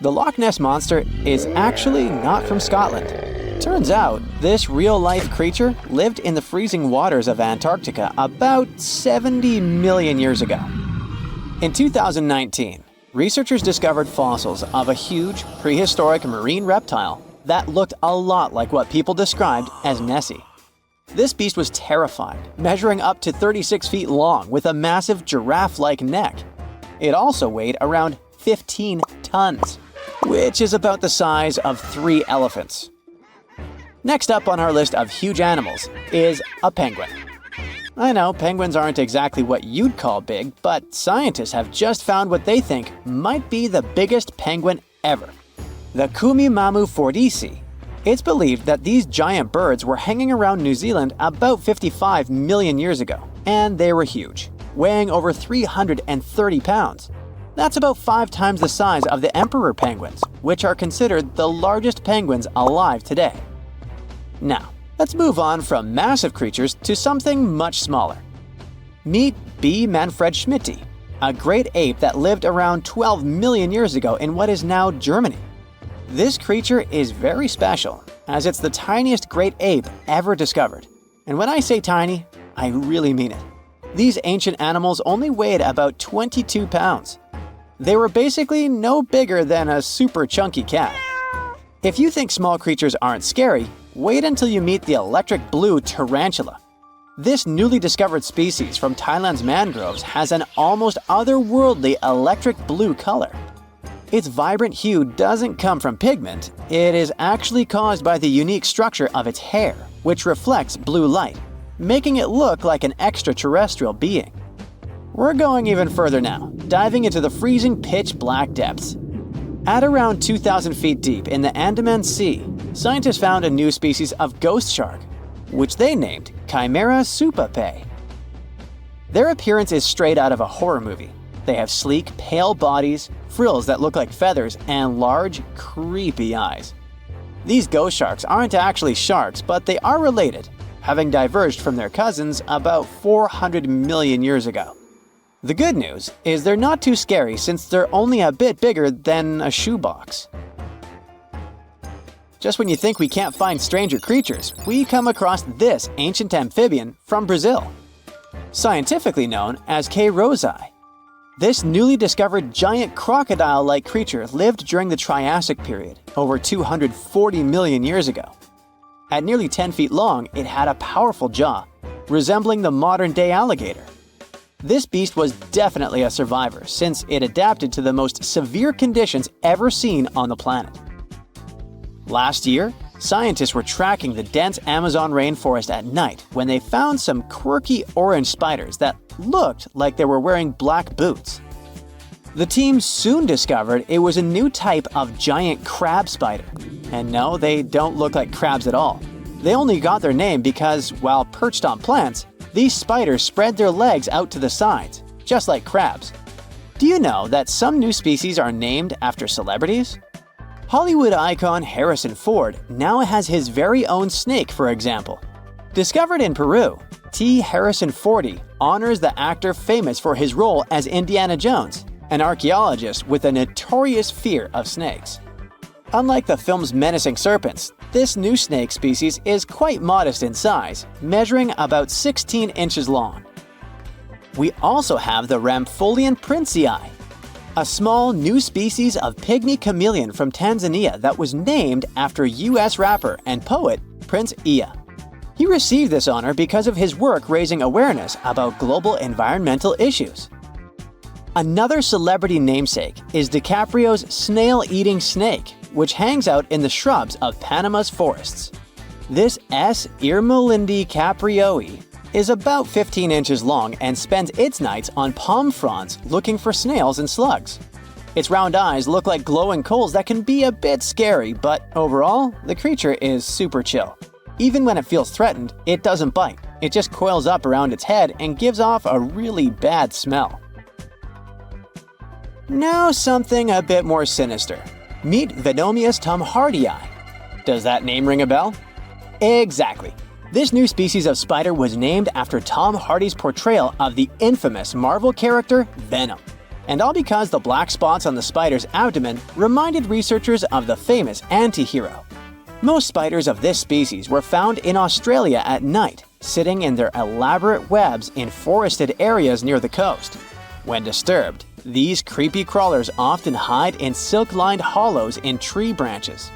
The Loch Ness Monster is actually not from Scotland. Turns out, this real-life creature lived in the freezing waters of Antarctica about 70 million years ago. In 2019, researchers discovered fossils of a huge, prehistoric marine reptile that looked a lot like what people described as Nessie. This beast was terrifying, measuring up to 36 feet long with a massive giraffe-like neck. It also weighed around 15 tons, which is about the size of 3 elephants. Next up on our list of huge animals is a penguin. I know penguins aren't exactly what you'd call big, but scientists have just found what they think might be the biggest penguin ever, the Kumimamu fordyce. It's believed that these giant birds were hanging around New Zealand about 55 million years ago, and they were huge, weighing over 330 pounds. That's about 5 times the size of the emperor penguins, which are considered the largest penguins alive today. Now, let's move on from massive creatures to something much smaller. Meet B. manfredschmidti, a great ape that lived around 12 million years ago in what is now Germany. This creature is very special, as it's the tiniest great ape ever discovered. And when I say tiny, I really mean it. These ancient animals only weighed about 22 pounds. They were basically no bigger than a super chunky cat. If you think small creatures aren't scary, wait until you meet the electric blue tarantula. This newly discovered species from Thailand's mangroves has an almost otherworldly electric blue color. Its vibrant hue doesn't come from pigment, it is actually caused by the unique structure of its hair, which reflects blue light, making it look like an extraterrestrial being. We're going even further now, diving into the freezing pitch-black depths. At around 2,000 feet deep in the Andaman Sea, scientists found a new species of ghost shark, which they named Chimera supape. Their appearance is straight out of a horror movie. They have sleek, pale bodies, frills that look like feathers, and large, creepy eyes. These ghost sharks aren't actually sharks, but they are related, having diverged from their cousins about 400 million years ago. The good news is they're not too scary since they're only a bit bigger than a shoebox. Just when you think we can't find stranger creatures, we come across this ancient amphibian from Brazil. Scientifically known as K. rosei. This newly discovered giant crocodile-like creature lived during the Triassic period, over 240 million years ago. At nearly 10 feet long, it had a powerful jaw, resembling the modern-day alligator. This beast was definitely a survivor since it adapted to the most severe conditions ever seen on the planet. Last year, scientists were tracking the dense Amazon rainforest at night when they found some quirky orange spiders that looked like they were wearing black boots. The team soon discovered it was a new type of giant crab spider. And no, they don't look like crabs at all. They only got their name because, while perched on plants, these spiders spread their legs out to the sides, just like crabs. Do you know that some new species are named after celebrities? Hollywood icon Harrison Ford now has his very own snake, for example. Discovered in Peru, T. Harrison Fordy honors the actor famous for his role as Indiana Jones, an archaeologist with a notorious fear of snakes. Unlike the film's menacing serpents, this new snake species is quite modest in size, measuring about 16 inches long. We also have the Rampholion princei, a small new species of pygmy chameleon from Tanzania that was named after US rapper and poet Prince Iya. He received this honor because of his work raising awareness about global environmental issues. Another celebrity namesake is DiCaprio's snail-eating snake, which hangs out in the shrubs of Panama's forests. This S. irmelindi caprioi is about 15 inches long and spends its nights on palm fronds looking for snails and slugs. Its round eyes look like glowing coals that can be a bit scary, but overall, the creature is super chill. Even when it feels threatened, it doesn't bite. It just coils up around its head and gives off a really bad smell. Now something a bit more sinister. Meet Venomius tomhardii. Does that name ring a bell? Exactly. This new species of spider was named after Tom Hardy's portrayal of the infamous Marvel character Venom. And all because the black spots on the spider's abdomen reminded researchers of the famous anti-hero. Most spiders of this species were found in Australia at night, sitting in their elaborate webs in forested areas near the coast. When disturbed, these creepy crawlers often hide in silk-lined hollows in tree branches.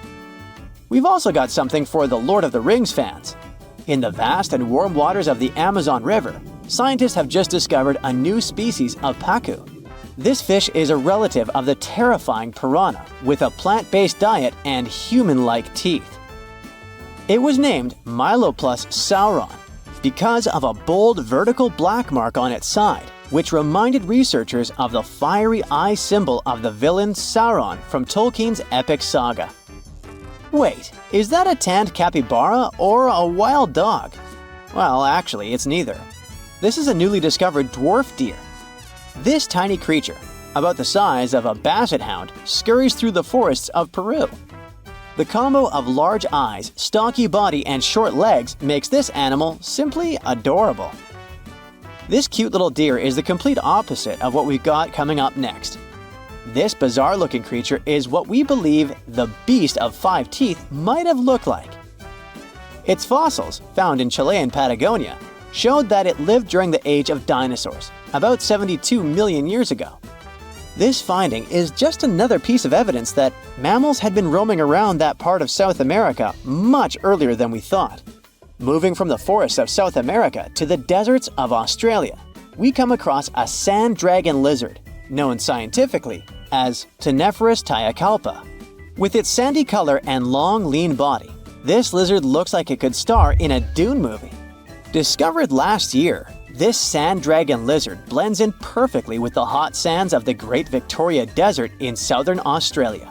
We've also got something for the Lord of the Rings fans. In the vast and warm waters of the Amazon River, scientists have just discovered a new species of pacu. This fish is a relative of the terrifying piranha, with a plant-based diet and human-like teeth. It was named Myloplus sauron because of a bold vertical black mark on its side, which reminded researchers of the fiery eye symbol of the villain Sauron from Tolkien's epic saga. Wait, is that a tanned capybara or a wild dog? Well, actually, it's neither. This is a newly discovered dwarf deer. This tiny creature, about the size of a basset hound, scurries through the forests of Peru. The combo of large eyes, stocky body, and short legs makes this animal simply adorable. This cute little deer is the complete opposite of what we've got coming up next. This bizarre-looking creature is what we believe the beast of 5 teeth might have looked like. Its fossils, found in Chilean Patagonia, showed that it lived during the age of dinosaurs, about 72 million years ago. This finding is just another piece of evidence that mammals had been roaming around that part of South America much earlier than we thought. Moving from the forests of South America to the deserts of Australia, we come across a sand dragon lizard, known scientifically as Cteniferus tayacalpa. With its sandy color and long, lean body, this lizard looks like it could star in a Dune movie. Discovered last year, this sand dragon lizard blends in perfectly with the hot sands of the Great Victoria Desert in southern Australia.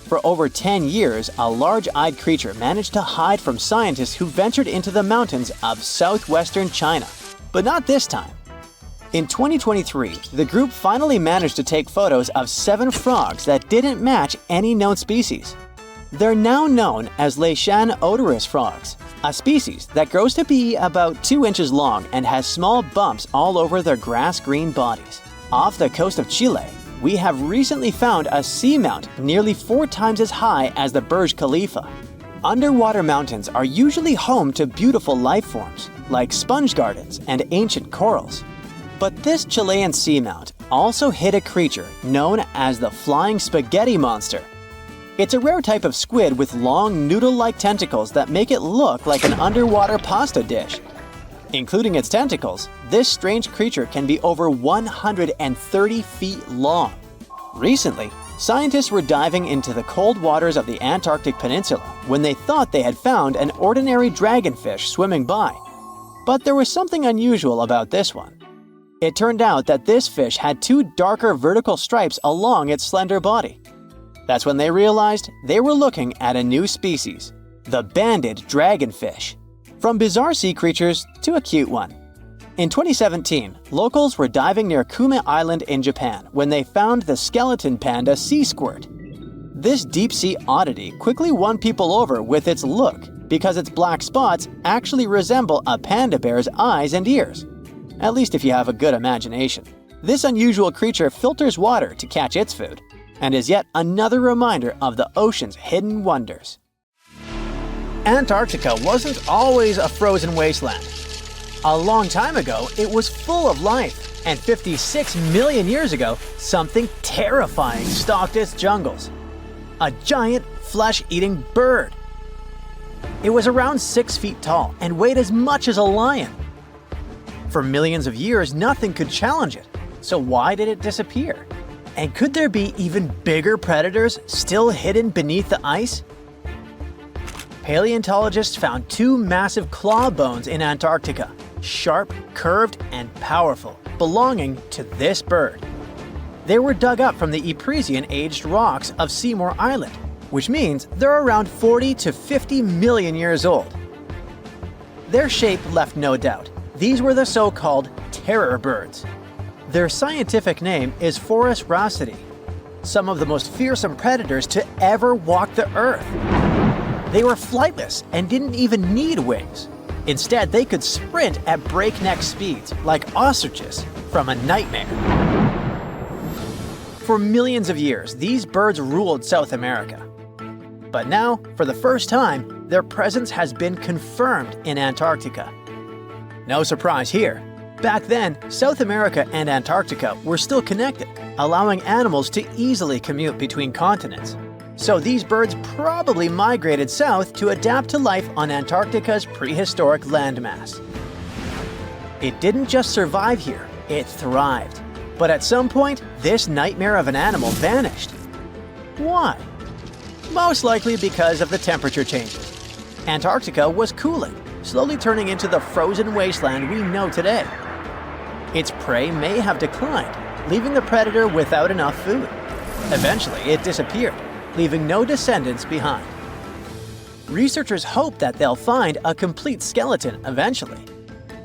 For over 10 years, a large-eyed creature managed to hide from scientists who ventured into the mountains of southwestern China. But not this time. In 2023, the group finally managed to take photos of 7 frogs that didn't match any known species. They're now known as Leishan odorous frogs, a species that grows to be about 2 inches long and has small bumps all over their grass-green bodies. Off the coast of Chile, we have recently found a seamount nearly 4 times as high as the Burj Khalifa. Underwater mountains are usually home to beautiful life forms, like sponge gardens and ancient corals. But this Chilean seamount also hid a creature known as the flying spaghetti monster. It's a rare type of squid with long noodle-like tentacles that make it look like an underwater pasta dish. Including its tentacles, this strange creature can be over 130 feet long. Recently, scientists were diving into the cold waters of the Antarctic Peninsula when they thought they had found an ordinary dragonfish swimming by. But there was something unusual about this one. It turned out that this fish had 2 darker vertical stripes along its slender body. That's when they realized they were looking at a new species, the banded dragonfish. From bizarre sea creatures to a cute one. In 2017, locals were diving near Kume Island in Japan when they found the skeleton panda sea squirt. This deep-sea oddity quickly won people over with its look because its black spots actually resemble a panda bear's eyes and ears. At least if you have a good imagination. This unusual creature filters water to catch its food, and is yet another reminder of the ocean's hidden wonders. Antarctica wasn't always a frozen wasteland. A long time ago, it was full of life, and 56 million years ago, something terrifying stalked its jungles. A giant, flesh-eating bird. It was around 6 feet tall and weighed as much as a lion. For millions of years, nothing could challenge it, so why did it disappear? And could there be even bigger predators still hidden beneath the ice? Paleontologists found 2 massive claw bones in Antarctica, sharp, curved, and powerful, belonging to this bird. They were dug up from the Epresian-aged rocks of Seymour Island, which means they're around 40 to 50 million years old. Their shape left no doubt. These were the so-called terror birds. Their scientific name is Forus raceti, some of the most fearsome predators to ever walk the earth. They were flightless and didn't even need wings. Instead, they could sprint at breakneck speeds, like ostriches from a nightmare. For millions of years, these birds ruled South America. But now, for the first time, their presence has been confirmed in Antarctica. No surprise here. Back then, South America and Antarctica were still connected, allowing animals to easily commute between continents. So these birds probably migrated south to adapt to life on Antarctica's prehistoric landmass. It didn't just survive here, it thrived. But at some point, this nightmare of an animal vanished. Why? Most likely because of the temperature changes. Antarctica was cooling, slowly turning into the frozen wasteland we know today. Its prey may have declined, leaving the predator without enough food. Eventually, it disappeared, leaving no descendants behind. Researchers hope that they'll find a complete skeleton eventually.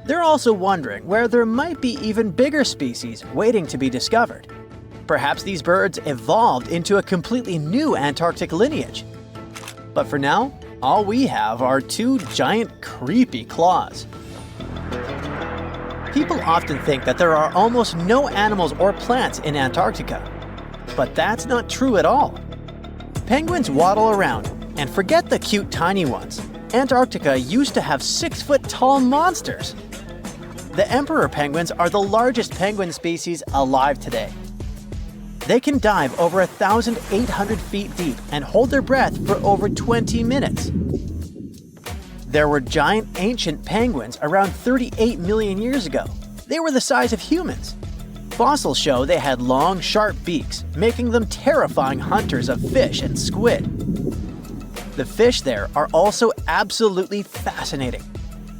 They're also wondering where there might be even bigger species waiting to be discovered. Perhaps these birds evolved into a completely new Antarctic lineage. But for now, all we have are two giant, creepy claws. People often think that there are almost no animals or plants in Antarctica. But that's not true at all. Penguins waddle around, and forget the cute tiny ones. Antarctica used to have 6-foot-tall monsters. The emperor penguins are the largest penguin species alive today. They can dive over 1,800 feet deep and hold their breath for over 20 minutes. There were giant ancient penguins around 38 million years ago. They were the size of humans. Fossils show they had long, sharp beaks, making them terrifying hunters of fish and squid. The fish there are also absolutely fascinating.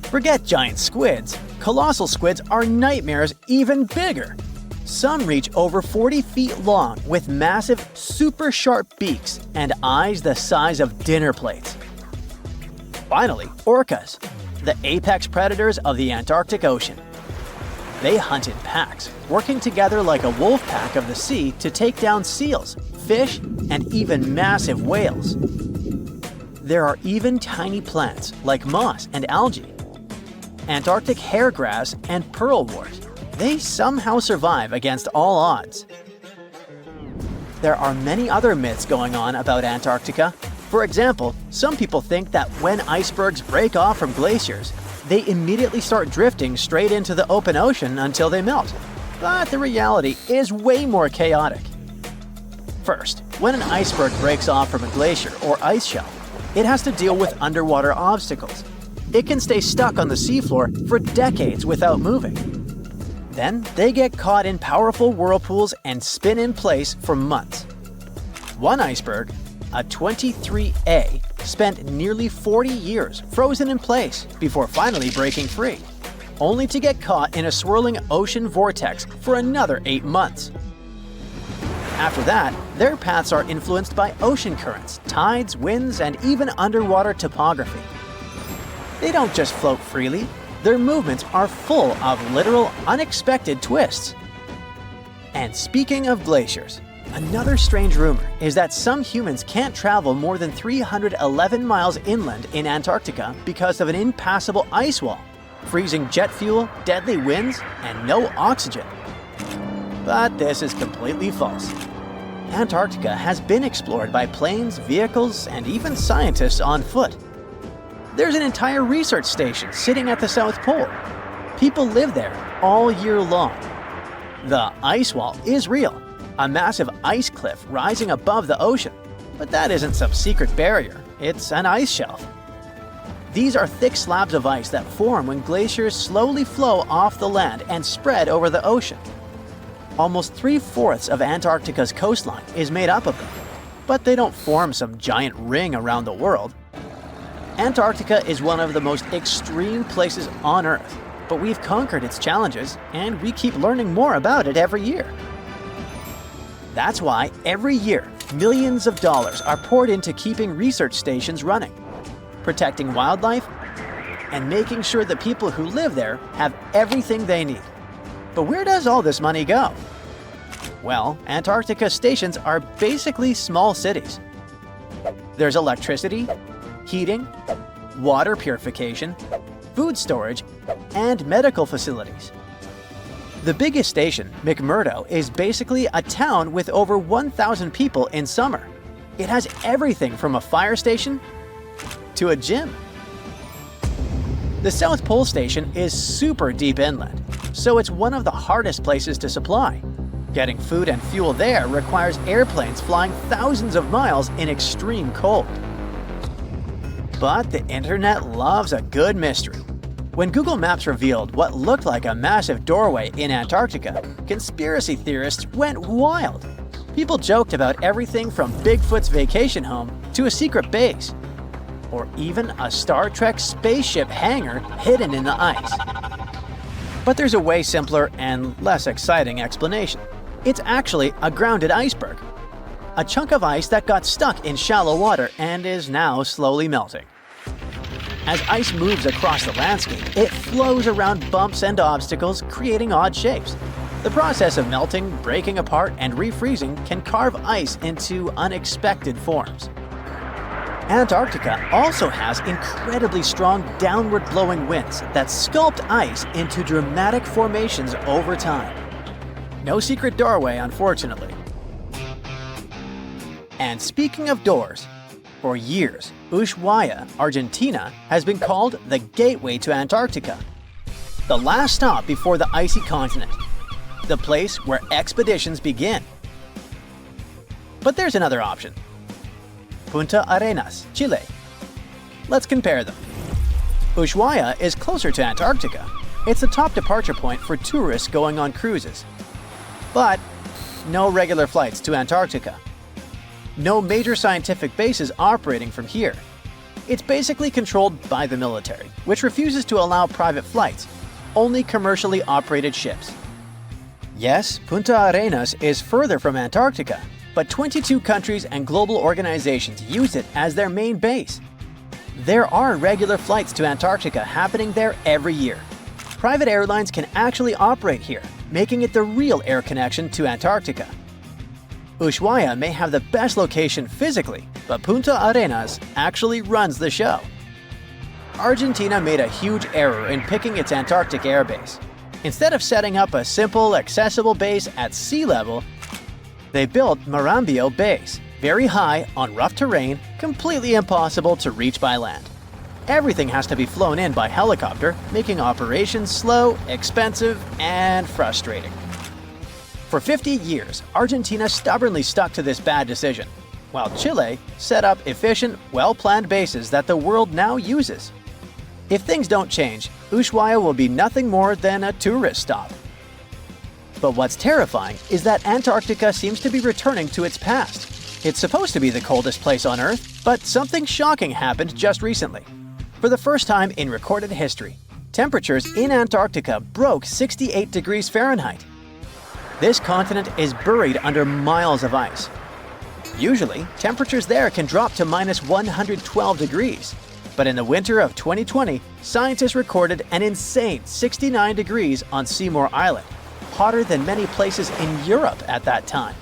Forget giant squids. Colossal squids are nightmares even bigger. Some reach over 40 feet long with massive, super sharp beaks and eyes the size of dinner plates. Finally, orcas, the apex predators of the Antarctic Ocean. They hunt in packs, working together like a wolf pack of the sea to take down seals, fish, and even massive whales. There are even tiny plants like moss and algae. Antarctic hairgrass and pearlwort. They somehow survive against all odds. There are many other myths going on about Antarctica. For example, some people think that when icebergs break off from glaciers, they immediately start drifting straight into the open ocean until they melt. But the reality is way more chaotic. First, when an iceberg breaks off from a glacier or ice shelf, it has to deal with underwater obstacles. It can stay stuck on the seafloor for decades without moving. Then they get caught in powerful whirlpools and spin in place for months. One iceberg, a 23A, spent nearly 40 years frozen in place before finally breaking free, only to get caught in a swirling ocean vortex for another 8 months. After that, their paths are influenced by ocean currents, tides, winds, and even underwater topography. They don't just float freely. Their movements are full of literal, unexpected twists. And speaking of glaciers, another strange rumor is that some humans can't travel more than 311 miles inland in Antarctica because of an impassable ice wall, freezing jet fuel, deadly winds, and no oxygen. But this is completely false. Antarctica has been explored by planes, vehicles, and even scientists on foot. There's an entire research station sitting at the South Pole. People live there all year long. The ice wall is real, a massive ice cliff rising above the ocean. But that isn't some secret barrier, it's an ice shelf. These are thick slabs of ice that form when glaciers slowly flow off the land and spread over the ocean. Almost 3/4 of Antarctica's coastline is made up of them, but they don't form some giant ring around the world. Antarctica is one of the most extreme places on Earth, but we've conquered its challenges, and we keep learning more about it every year. That's why every year, millions of dollars are poured into keeping research stations running, protecting wildlife, and making sure the people who live there have everything they need. But where does all this money go? Well, Antarctica stations are basically small cities. There's electricity, heating, water purification, food storage, and medical facilities. The biggest station, McMurdo, is basically a town with over 1,000 people in summer. It has everything from a fire station to a gym. The South Pole Station is super deep inland, so it's one of the hardest places to supply. Getting food and fuel there requires airplanes flying thousands of miles in extreme cold. But the internet loves a good mystery. When Google Maps revealed what looked like a massive doorway in Antarctica, conspiracy theorists went wild. People joked about everything from Bigfoot's vacation home to a secret base, or even a Star Trek spaceship hangar hidden in the ice. But there's a way simpler and less exciting explanation. It's actually a grounded iceberg, a chunk of ice that got stuck in shallow water and is now slowly melting. As ice moves across the landscape, it flows around bumps and obstacles, creating odd shapes. The process of melting, breaking apart, and refreezing can carve ice into unexpected forms. Antarctica also has incredibly strong downward-blowing winds that sculpt ice into dramatic formations over time. No secret doorway, unfortunately. And speaking of doors, for years, Ushuaia, Argentina, has been called the gateway to Antarctica, the last stop before the icy continent, the place where expeditions begin. But there's another option. Punta Arenas, Chile. Let's compare them. Ushuaia is closer to Antarctica. It's the top departure point for tourists going on cruises. But no regular flights to Antarctica. No major scientific bases operating from here. It's basically controlled by the military, which refuses to allow private flights, only commercially operated ships. Yes, Punta Arenas is further from Antarctica, but 22 countries and global organizations use it as their main base. There are regular flights to Antarctica happening there every year. Private airlines can actually operate here, making it the real air connection to Antarctica. Ushuaia may have the best location physically, but Punta Arenas actually runs the show. Argentina made a huge error in picking its Antarctic airbase. Instead of setting up a simple, accessible base at sea level, they built Marambio Base, very high, on rough terrain, completely impossible to reach by land. Everything has to be flown in by helicopter, making operations slow, expensive, and frustrating. For 50 years, Argentina stubbornly stuck to this bad decision, while Chile set up efficient, well-planned bases that the world now uses. If things don't change, Ushuaia will be nothing more than a tourist stop. But what's terrifying is that Antarctica seems to be returning to its past. It's supposed to be the coldest place on Earth, but something shocking happened just recently. For the first time in recorded history, temperatures in Antarctica broke 68 degrees Fahrenheit. This continent is buried under miles of ice. Usually, temperatures there can drop to minus 112 degrees. But in the winter of 2020, scientists recorded an insane 69 degrees on Seymour Island, hotter than many places in Europe at that time.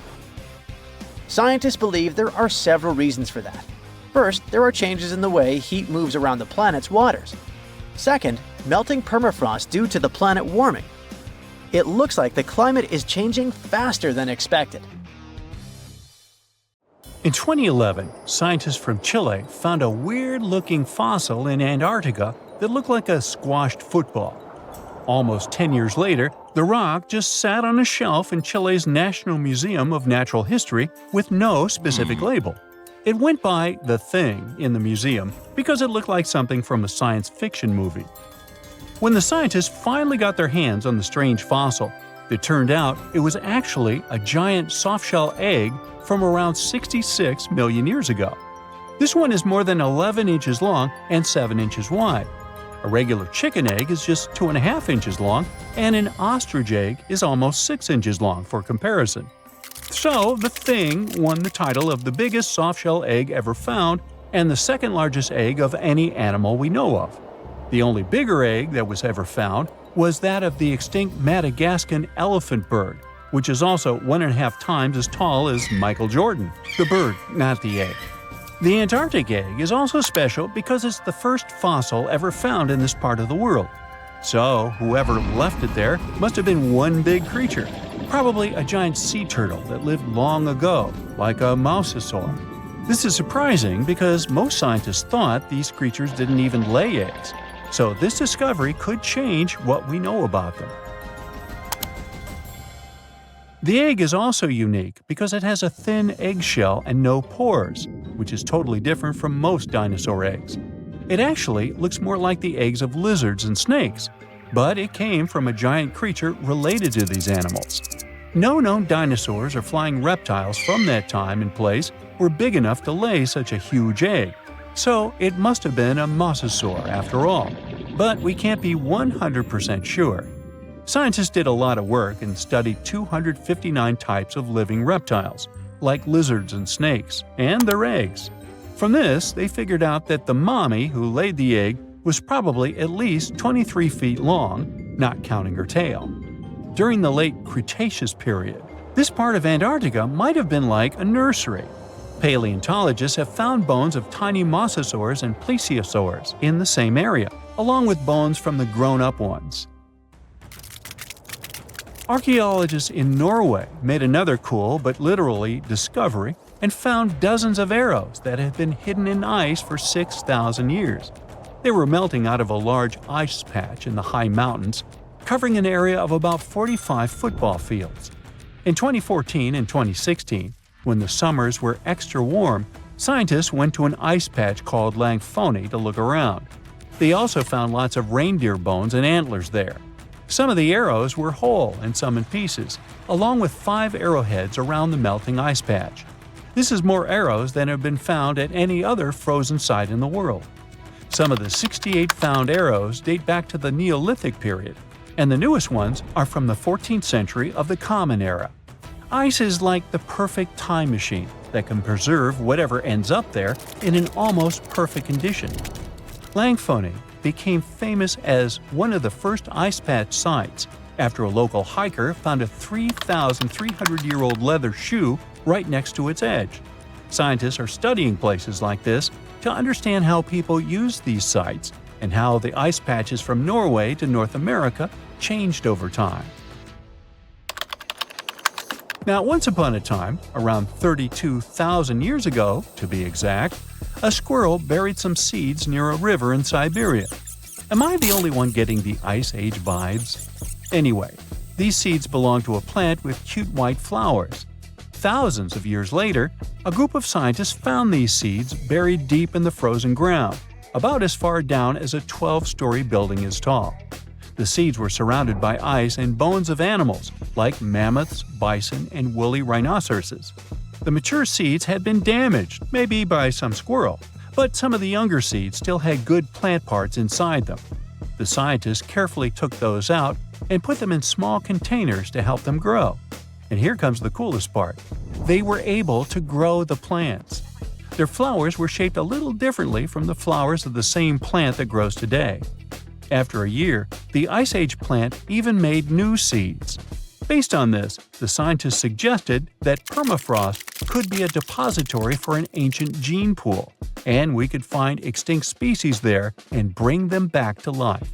Scientists believe there are several reasons for that. First, there are changes in the way heat moves around the planet's waters. Second, melting permafrost due to the planet warming. It looks like the climate is changing faster than expected. In 2011, scientists from Chile found a weird-looking fossil in Antarctica that looked like a squashed football. Almost 10 years later, the rock just sat on a shelf in Chile's National Museum of Natural History with no specific label. It went by The Thing in the museum because it looked like something from a science fiction movie. When the scientists finally got their hands on the strange fossil, it turned out it was actually a giant softshell egg from around 66 million years ago. This one is more than 11 inches long and 7 inches wide. A regular chicken egg is just 2.5 inches long, and an ostrich egg is almost 6 inches long for comparison. So, The Thing won the title of the biggest softshell egg ever found and the second largest egg of any animal we know of. The only bigger egg that was ever found was that of the extinct Madagascan elephant bird, which is also 1.5 times as tall as Michael Jordan. The bird, not the egg. The Antarctic egg is also special because it's the first fossil ever found in this part of the world. So whoever left it there must have been one big creature, probably a giant sea turtle that lived long ago, like a mosasaur. This is surprising because most scientists thought these creatures didn't even lay eggs, so this discovery could change what we know about them. The egg is also unique because it has a thin eggshell and no pores, which is totally different from most dinosaur eggs. It actually looks more like the eggs of lizards and snakes, but it came from a giant creature related to these animals. No known dinosaurs or flying reptiles from that time and place were big enough to lay such a huge egg, so it must have been a mosasaur after all. But we can't be 100% sure. Scientists did a lot of work and studied 259 types of living reptiles, like lizards and snakes, and their eggs. From this, they figured out that the mommy who laid the egg was probably at least 23 feet long, not counting her tail. During the late Cretaceous period, this part of Antarctica might have been like a nursery. Paleontologists have found bones of tiny mosasaurs and plesiosaurs in the same area, along with bones from the grown-up ones. Archaeologists in Norway made another cool but literally discovery and found dozens of arrows that had been hidden in ice for 6,000 years. They were melting out of a large ice patch in the high mountains, covering an area of about 45 football fields. In 2014 and 2016, when the summers were extra warm, scientists went to an ice patch called Langfoni to look around. They also found lots of reindeer bones and antlers there. Some of the arrows were whole and some in pieces, along with 5 arrowheads around the melting ice patch. This is more arrows than have been found at any other frozen site in the world. Some of the 68 found arrows date back to the Neolithic period, and the newest ones are from the 14th century of the Common Era. Ice is like the perfect time machine that can preserve whatever ends up there in an almost perfect condition. Langfoni became famous as one of the first ice patch sites after a local hiker found a 3,300-year-old leather shoe right next to its edge. Scientists are studying places like this to understand how people used these sites and how the ice patches from Norway to North America changed over time. Now, once upon a time, around 32,000 years ago, to be exact, a squirrel buried some seeds near a river in Siberia. Am I the only one getting the Ice Age vibes? Anyway, these seeds belong to a plant with cute white flowers. Thousands of years later, a group of scientists found these seeds buried deep in the frozen ground, about as far down as a 12-story building is tall. The seeds were surrounded by ice and bones of animals like mammoths, bison, and woolly rhinoceroses. The mature seeds had been damaged, maybe by some squirrel, but some of the younger seeds still had good plant parts inside them. The scientists carefully took those out and put them in small containers to help them grow. And here comes the coolest part. They were able to grow the plants. Their flowers were shaped a little differently from the flowers of the same plant that grows today. After a year, the Ice Age plant even made new seeds. Based on this, the scientists suggested that permafrost could be a depository for an ancient gene pool, and we could find extinct species there and bring them back to life.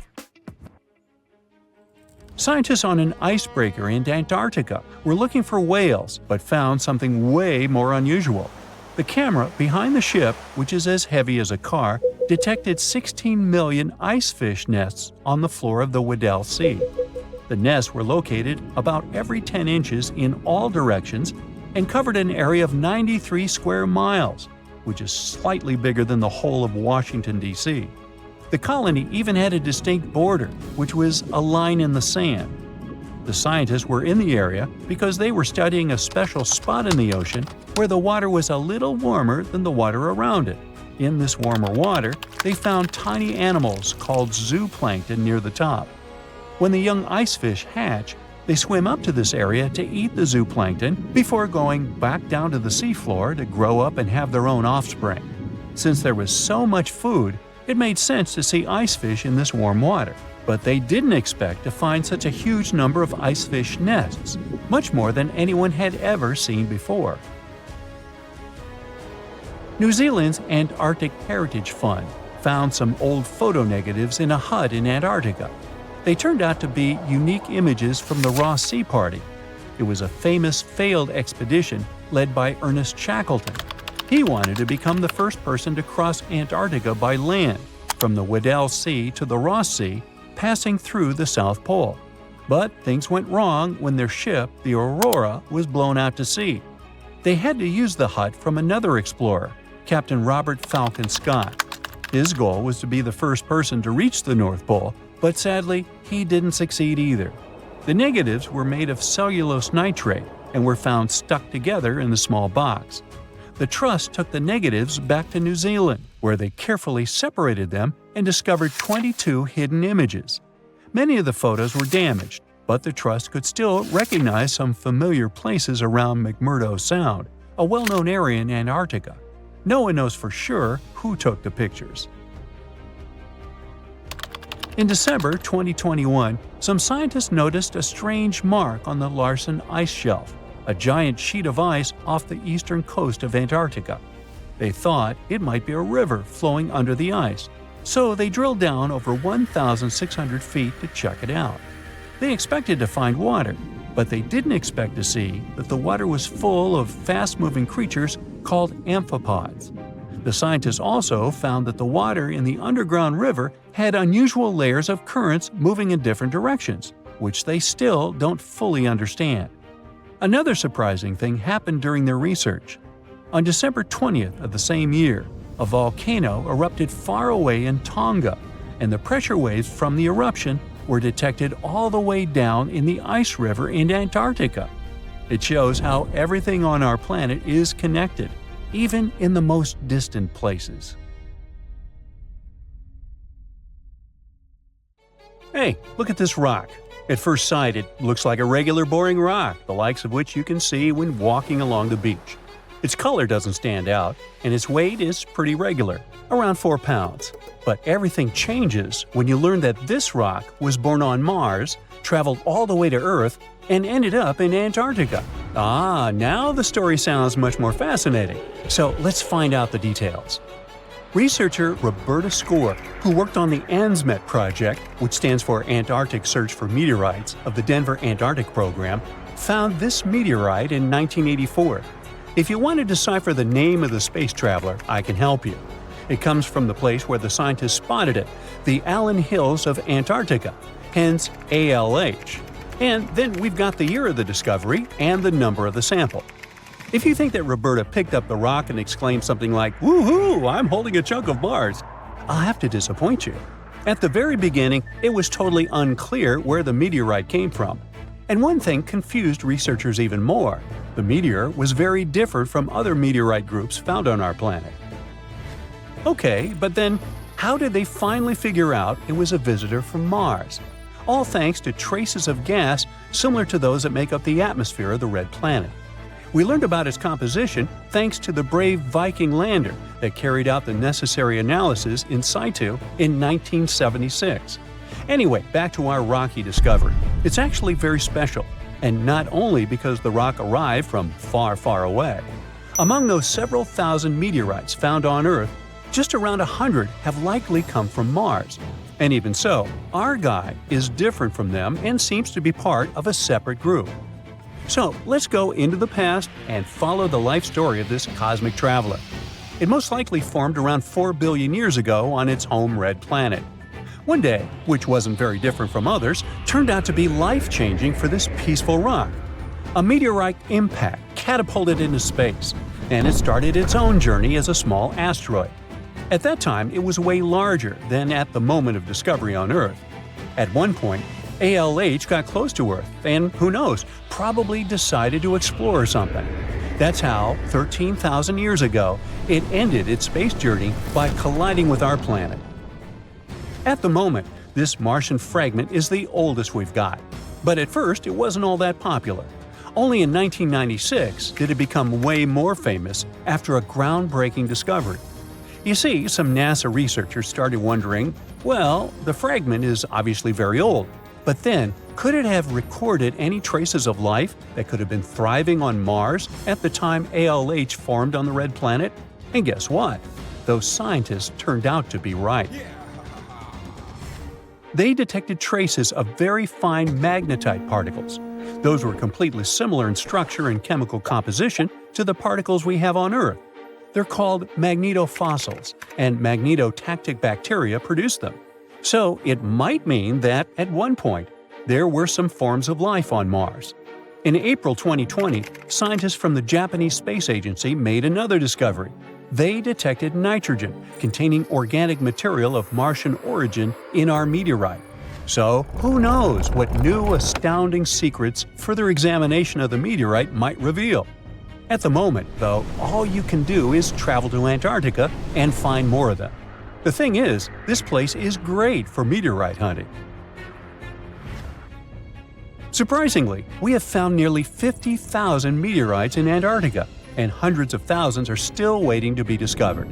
Scientists on an icebreaker in Antarctica were looking for whales, but found something way more unusual. The camera behind the ship, which is as heavy as a car, detected 16 million icefish nests on the floor of the Weddell Sea. The nests were located about every 10 inches in all directions and covered an area of 93 square miles, which is slightly bigger than the whole of Washington, D.C. The colony even had a distinct border, which was a line in the sand. The scientists were in the area because they were studying a special spot in the ocean where the water was a little warmer than the water around it. In this warmer water, they found tiny animals called zooplankton near the top. When the young icefish hatch, they swim up to this area to eat the zooplankton before going back down to the seafloor to grow up and have their own offspring. Since there was so much food, it made sense to see icefish in this warm water. But they didn't expect to find such a huge number of icefish nests, much more than anyone had ever seen before. New Zealand's Antarctic Heritage Fund found some old photo negatives in a hut in Antarctica. They turned out to be unique images from the Ross Sea Party. It was a famous failed expedition led by Ernest Shackleton. He wanted to become the first person to cross Antarctica by land, from the Weddell Sea to the Ross Sea, passing through the South Pole. But things went wrong when their ship, the Aurora, was blown out to sea. They had to use the hut from another explorer, Captain Robert Falcon Scott. His goal was to be the first person to reach the North Pole, but sadly, he didn't succeed either. The negatives were made of cellulose nitrate and were found stuck together in the small box. The Trust took the negatives back to New Zealand, where they carefully separated them and discovered 22 hidden images. Many of the photos were damaged, but the Trust could still recognize some familiar places around McMurdo Sound, a well-known area in Antarctica. No one knows for sure who took the pictures. In December 2021, some scientists noticed a strange mark on the Larsen Ice Shelf, a giant sheet of ice off the eastern coast of Antarctica. They thought it might be a river flowing under the ice, so they drilled down over 1,600 feet to check it out. They expected to find water, but they didn't expect to see that the water was full of fast-moving creatures called amphipods. The scientists also found that the water in the underground river had unusual layers of currents moving in different directions, which they still don't fully understand. Another surprising thing happened during their research. On December 20th of the same year, a volcano erupted far away in Tonga, and the pressure waves from the eruption were detected all the way down in the ice river in Antarctica. It shows how everything on our planet is connected, even in the most distant places. Hey, look at this rock. At first sight, it looks like a regular boring rock, the likes of which you can see when walking along the beach. Its color doesn't stand out, and its weight is pretty regular, around 4 pounds. But everything changes when you learn that this rock was born on Mars, traveled all the way to Earth, and ended up in Antarctica. Now the story sounds much more fascinating. So let's find out the details. Researcher Roberta Score, who worked on the ANSMET project, which stands for Antarctic Search for Meteorites, of the Denver Antarctic Program, found this meteorite in 1984. If you want to decipher the name of the space traveler, I can help you. It comes from the place where the scientists spotted it, the Allen Hills of Antarctica, hence ALH. And then we've got the year of the discovery and the number of the sample. If you think that Roberta picked up the rock and exclaimed something like, "Woohoo, I'm holding a chunk of Mars," I'll have to disappoint you. At the very beginning, it was totally unclear where the meteorite came from. And one thing confused researchers even more. The meteor was very different from other meteorite groups found on our planet. Okay, but then how did they finally figure out it was a visitor from Mars? All thanks to traces of gas similar to those that make up the atmosphere of the red planet. We learned about its composition thanks to the brave Viking lander that carried out the necessary analysis in situ in 1976. Anyway, back to our rocky discovery. It's actually very special, and not only because the rock arrived from far, far away. Among those several thousand meteorites found on Earth, just around 100 have likely come from Mars. And even so, our guy is different from them and seems to be part of a separate group. So let's go into the past and follow the life story of this cosmic traveler. It most likely formed around 4 billion years ago on its home red planet. One day, which wasn't very different from others, turned out to be life-changing for this peaceful rock. A meteorite impact catapulted into space, and it started its own journey as a small asteroid. At that time, it was way larger than at the moment of discovery on Earth. At one point, ALH got close to Earth and, who knows, probably decided to explore something. That's how, 13,000 years ago, it ended its space journey by colliding with our planet. At the moment, this Martian fragment is the oldest we've got. But at first, it wasn't all that popular. Only in 1996 did it become way more famous after a groundbreaking discovery. You see, some NASA researchers started wondering, well, the fragment is obviously very old, but then, could it have recorded any traces of life that could have been thriving on Mars at the time ALH formed on the red planet? And guess what? Those scientists turned out to be right. They detected traces of very fine magnetite particles. Those were completely similar in structure and chemical composition to the particles we have on Earth. They're called magnetofossils, and magnetotactic bacteria produce them. So it might mean that, at one point, there were some forms of life on Mars. In April 2020, scientists from the Japanese Space Agency made another discovery. They detected nitrogen containing organic material of Martian origin in our meteorite. So, who knows what new astounding secrets further examination of the meteorite might reveal? At the moment, though, all you can do is travel to Antarctica and find more of them. The thing is, this place is great for meteorite hunting. Surprisingly, we have found nearly 50,000 meteorites in Antarctica, and hundreds of thousands are still waiting to be discovered.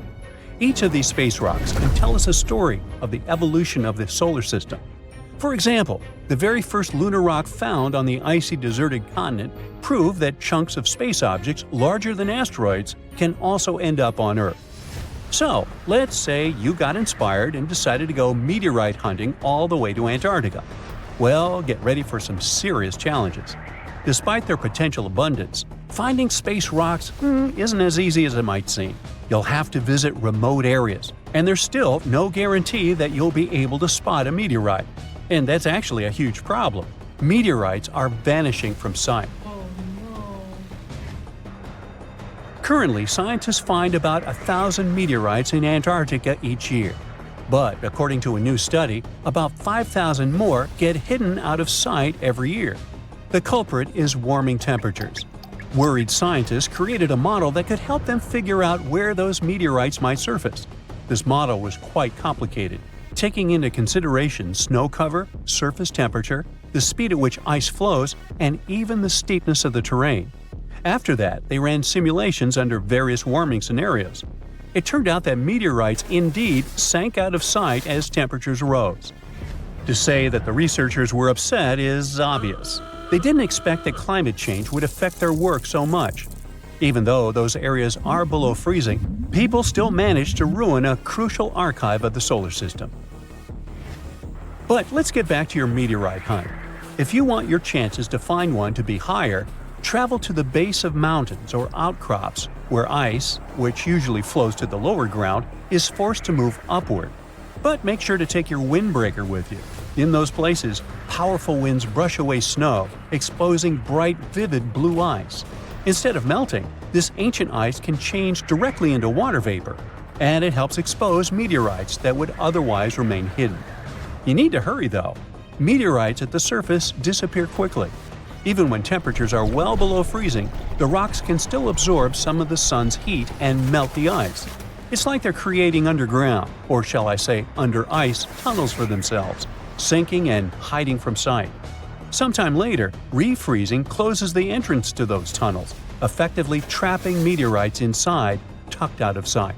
Each of these space rocks can tell us a story of the evolution of the solar system. For example, the very first lunar rock found on the icy deserted continent proved that chunks of space objects larger than asteroids can also end up on Earth. So, let's say you got inspired and decided to go meteorite hunting all the way to Antarctica. Well, get ready for some serious challenges. Despite their potential abundance, finding space rocks isn't as easy as it might seem. You'll have to visit remote areas, and there's still no guarantee that you'll be able to spot a meteorite. And that's actually a huge problem. Meteorites are vanishing from sight. Currently, scientists find about 1,000 meteorites in Antarctica each year. But according to a new study, about 5,000 more get hidden out of sight every year. The culprit is warming temperatures. Worried scientists created a model that could help them figure out where those meteorites might surface. This model was quite complicated, taking into consideration snow cover, surface temperature, the speed at which ice flows, and even the steepness of the terrain. After that, they ran simulations under various warming scenarios. It turned out that meteorites indeed sank out of sight as temperatures rose. To say that the researchers were upset is obvious. They didn't expect that climate change would affect their work so much. Even though those areas are below freezing, people still managed to ruin a crucial archive of the solar system. But let's get back to your meteorite hunt. If you want your chances to find one to be higher, travel to the base of mountains or outcrops where ice, which usually flows to the lower ground, is forced to move upward. But make sure to take your windbreaker with you. In those places, powerful winds brush away snow, exposing bright, vivid blue ice. Instead of melting, this ancient ice can change directly into water vapor, and it helps expose meteorites that would otherwise remain hidden. You need to hurry though. Meteorites at the surface disappear quickly. Even when temperatures are well below freezing, the rocks can still absorb some of the sun's heat and melt the ice. It's like they're creating underground, or shall I say under ice, tunnels for themselves, sinking and hiding from sight. Sometime later, refreezing closes the entrance to those tunnels, effectively trapping meteorites inside, tucked out of sight.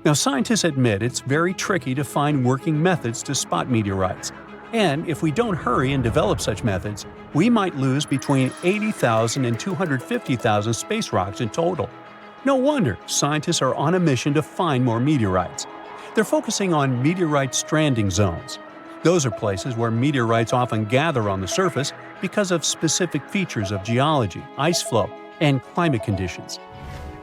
Now, scientists admit it's very tricky to find working methods to spot meteorites. And if we don't hurry and develop such methods, we might lose between 80,000 and 250,000 space rocks in total. No wonder scientists are on a mission to find more meteorites. They're focusing on meteorite stranding zones. Those are places where meteorites often gather on the surface because of specific features of geology, ice flow, and climate conditions.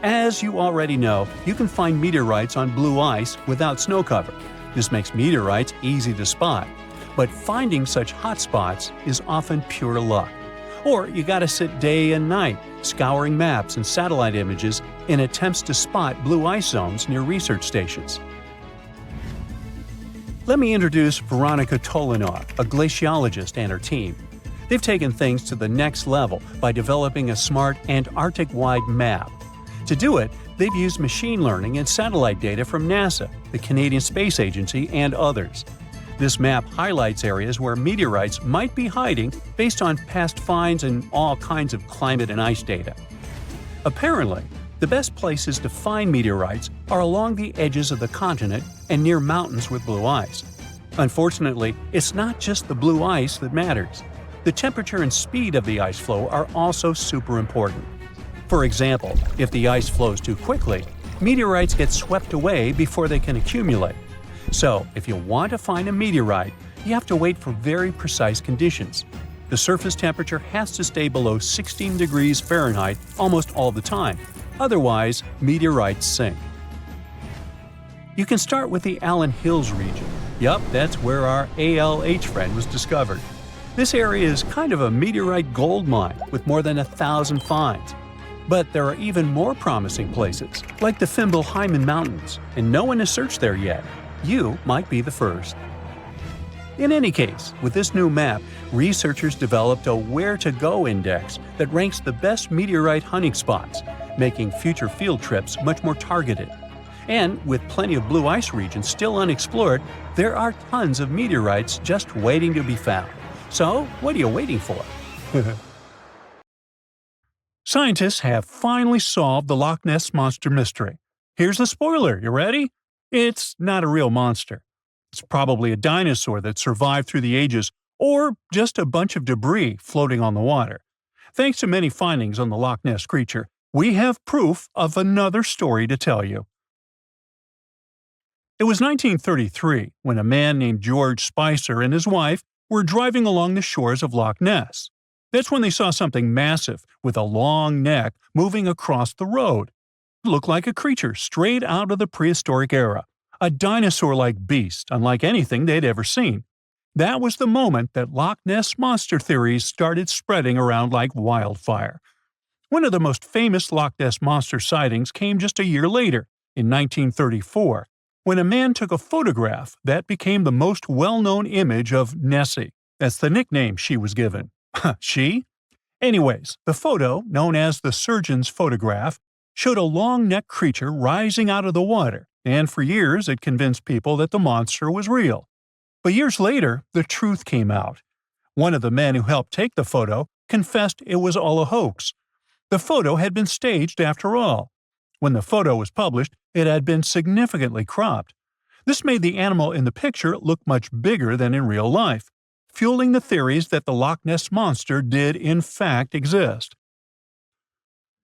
As you already know, you can find meteorites on blue ice without snow cover. This makes meteorites easy to spot. But finding such hotspots is often pure luck. Or you gotta sit day and night, scouring maps and satellite images in attempts to spot blue ice zones near research stations. Let me introduce Veronica Tolinov, a glaciologist, and her team. They've taken things to the next level by developing a smart Antarctic-wide map. To do it, they've used machine learning and satellite data from NASA, the Canadian Space Agency, and others. This map highlights areas where meteorites might be hiding based on past finds and all kinds of climate and ice data. Apparently, the best places to find meteorites are along the edges of the continent and near mountains with blue ice. Unfortunately, it's not just the blue ice that matters. The temperature and speed of the ice flow are also super important. For example, if the ice flows too quickly, meteorites get swept away before they can accumulate. So, if you want to find a meteorite, you have to wait for very precise conditions. The surface temperature has to stay below 16 degrees Fahrenheit almost all the time. Otherwise, meteorites sink. You can start with the Allen Hills region. Yup, that's where our ALH friend was discovered. This area is kind of a meteorite gold mine with more than 1,000 finds. But there are even more promising places, like the Fimbul-Hyman Mountains, and no one has searched there yet. You might be the first. In any case, with this new map, researchers developed a where-to-go index that ranks the best meteorite hunting spots, making future field trips much more targeted. And with plenty of blue ice regions still unexplored, there are tons of meteorites just waiting to be found. So, what are you waiting for? Scientists have finally solved the Loch Ness Monster mystery. Here's the spoiler, you ready? It's not a real monster. It's probably a dinosaur that survived through the ages, or just a bunch of debris floating on the water. Thanks to many findings on the Loch Ness creature, we have proof of another story to tell you. It was 1933 when a man named George Spicer and his wife were driving along the shores of Loch Ness. That's when they saw something massive with a long neck moving across the road. It looked like a creature straight out of the prehistoric era, a dinosaur-like beast unlike anything they'd ever seen. That was the moment that Loch Ness Monster theories started spreading around like wildfire. One of the most famous Loch Ness Monster sightings came just a year later, in 1934, when a man took a photograph that became the most well-known image of Nessie. That's the nickname she was given. She? Anyways, the photo, known as the surgeon's photograph, showed a long-necked creature rising out of the water, and for years it convinced people that the monster was real. But years later, the truth came out. One of the men who helped take the photo confessed it was all a hoax. The photo had been staged after all. When the photo was published, it had been significantly cropped. This made the animal in the picture look much bigger than in real life, fueling the theories that the Loch Ness Monster did in fact exist.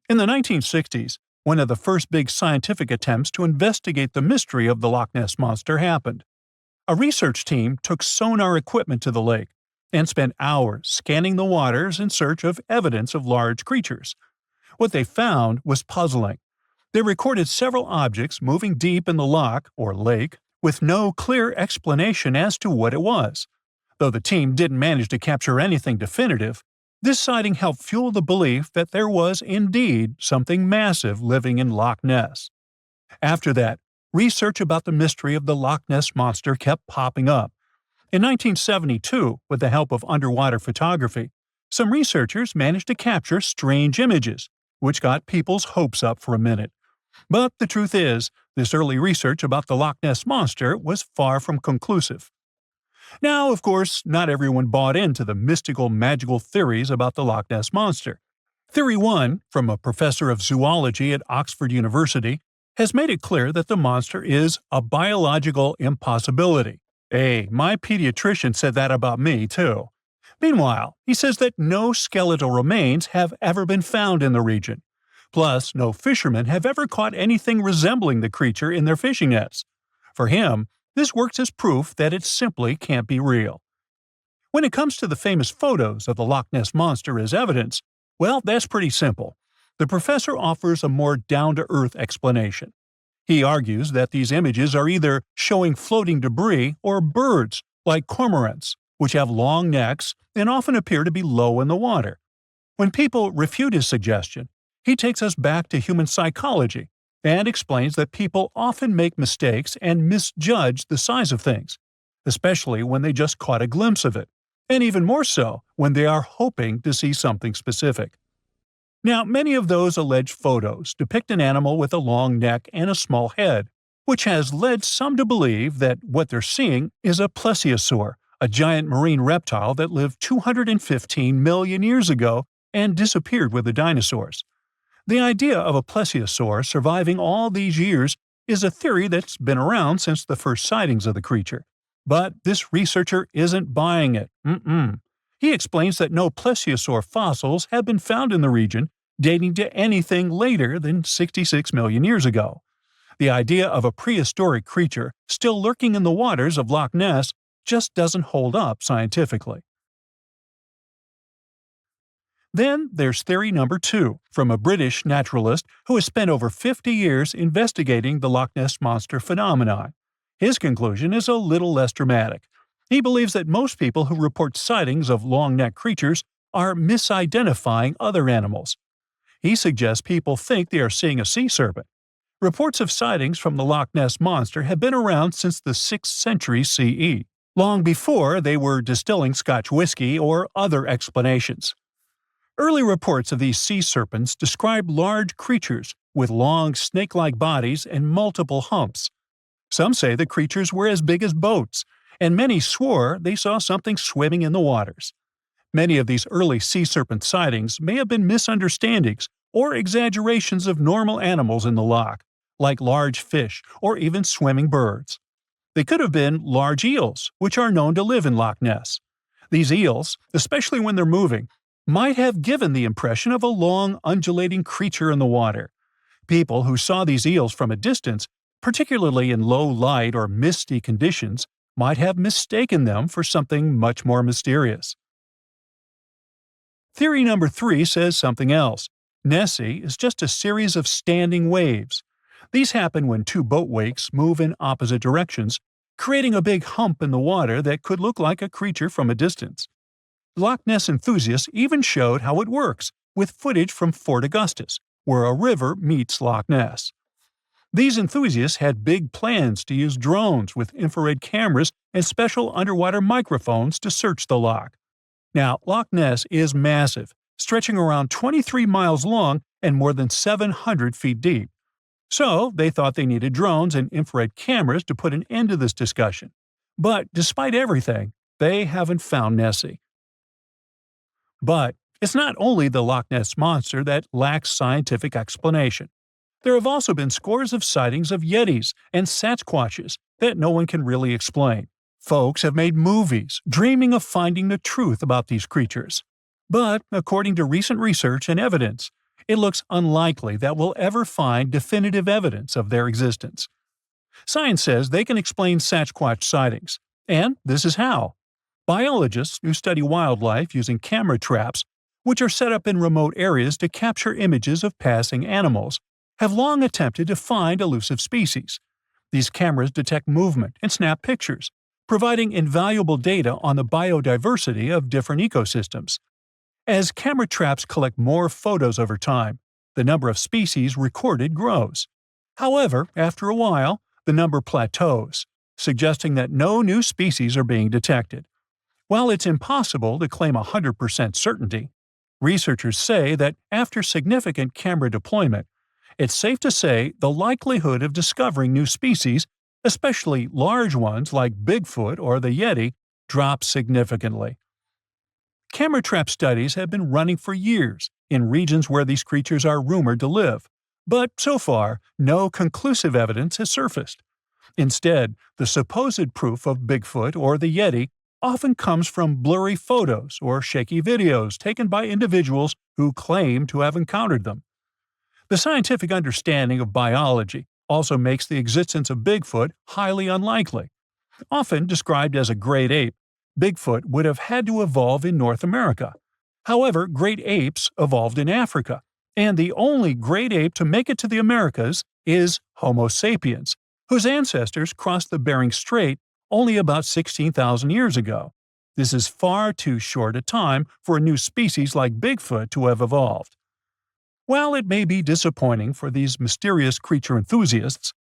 In the 1960s, one of the first big scientific attempts to investigate the mystery of the Loch Ness Monster happened. A research team took sonar equipment to the lake and spent hours scanning the waters in search of evidence of large creatures. What they found was puzzling. They recorded several objects moving deep in the loch, or lake, with no clear explanation as to what it was. Though the team didn't manage to capture anything definitive, this sighting helped fuel the belief that there was indeed something massive living in Loch Ness. After that, research about the mystery of the Loch Ness Monster kept popping up. In 1972, with the help of underwater photography, some researchers managed to capture strange images, which got people's hopes up for a minute. But the truth is, this early research about the Loch Ness Monster was far from conclusive. Now, of course, not everyone bought into the mystical, magical theories about the Loch Ness Monster. Theory 1, from a professor of zoology at Oxford University, has made it clear that the monster is a biological impossibility. Hey, my pediatrician said that about me, too. Meanwhile, he says that no skeletal remains have ever been found in the region. Plus, no fishermen have ever caught anything resembling the creature in their fishing nets. For him, this works as proof that it simply can't be real. When it comes to the famous photos of the Loch Ness Monster as evidence, well, that's pretty simple. The professor offers a more down-to-earth explanation. He argues that these images are either showing floating debris or birds, like cormorants, which have long necks and often appear to be low in the water. When people refute his suggestion, he takes us back to human psychology and explains that people often make mistakes and misjudge the size of things, especially when they just caught a glimpse of it, and even more so when they are hoping to see something specific. Now, many of those alleged photos depict an animal with a long neck and a small head, which has led some to believe that what they're seeing is a plesiosaur, a giant marine reptile that lived 215 million years ago and disappeared with the dinosaurs. The idea of a plesiosaur surviving all these years is a theory that's been around since the first sightings of the creature. But this researcher isn't buying it. He explains that no plesiosaur fossils have been found in the region dating to anything later than 66 million years ago. The idea of a prehistoric creature still lurking in the waters of Loch Ness just doesn't hold up scientifically. Then there's theory number 2, from a British naturalist who has spent over 50 years investigating the Loch Ness Monster phenomenon. His conclusion is a little less dramatic. He believes that most people who report sightings of long-necked creatures are misidentifying other animals. He suggests people think they are seeing a sea serpent. Reports of sightings from the Loch Ness Monster have been around since the 6th century CE, long before they were distilling Scotch whiskey or other explanations. Early reports of these sea serpents describe large creatures with long snake-like bodies and multiple humps. Some say the creatures were as big as boats, and many swore they saw something swimming in the waters. Many of these early sea serpent sightings may have been misunderstandings or exaggerations of normal animals in the loch, like large fish or even swimming birds. They could have been large eels, which are known to live in Loch Ness. These eels, especially when they're moving, might have given the impression of a long, undulating creature in the water. People who saw these eels from a distance, particularly in low light or misty conditions, might have mistaken them for something much more mysterious. Theory number 3 says something else. Nessie is just a series of standing waves. These happen when two boat wakes move in opposite directions, creating a big hump in the water that could look like a creature from a distance. Loch Ness enthusiasts even showed how it works, with footage from Fort Augustus, where a river meets Loch Ness. These enthusiasts had big plans to use drones with infrared cameras and special underwater microphones to search the loch. Now, Loch Ness is massive, stretching around 23 miles long and more than 700 feet deep. So, they thought they needed drones and infrared cameras to put an end to this discussion. But despite everything, they haven't found Nessie. But it's not only the Loch Ness Monster that lacks scientific explanation. There have also been scores of sightings of Yetis and Sasquatches that no one can really explain. Folks have made movies, dreaming of finding the truth about these creatures. But, according to recent research and evidence, it looks unlikely that we'll ever find definitive evidence of their existence. Science says they can explain Sasquatch sightings, and this is how. Biologists who study wildlife using camera traps, which are set up in remote areas to capture images of passing animals, have long attempted to find elusive species. These cameras detect movement and snap pictures, providing invaluable data on the biodiversity of different ecosystems. As camera traps collect more photos over time, the number of species recorded grows. However, after a while, the number plateaus, suggesting that no new species are being detected. While it's impossible to claim 100% certainty, researchers say that after significant camera deployment, it's safe to say the likelihood of discovering new species, especially large ones like Bigfoot or the Yeti, drops significantly. Camera trap studies have been running for years in regions where these creatures are rumored to live, but so far, no conclusive evidence has surfaced. Instead, the supposed proof of Bigfoot or the Yeti often comes from blurry photos or shaky videos taken by individuals who claim to have encountered them. The scientific understanding of biology also makes the existence of Bigfoot highly unlikely. Often described as a great ape, Bigfoot would have had to evolve in North America. However, great apes evolved in Africa, and the only great ape to make it to the Americas is Homo sapiens, whose ancestors crossed the Bering Strait only about 16,000 years ago. This is far too short a time for a new species like Bigfoot to have evolved. While it may be disappointing for these mysterious creature enthusiasts,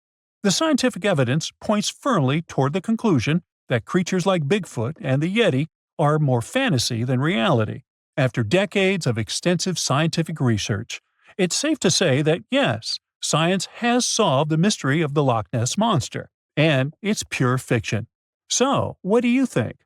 the scientific evidence points firmly toward the conclusion that creatures like Bigfoot and the Yeti are more fantasy than reality. After decades of extensive scientific research, it's safe to say that yes, science has solved the mystery of the Loch Ness Monster, and it's pure fiction. So, what do you think?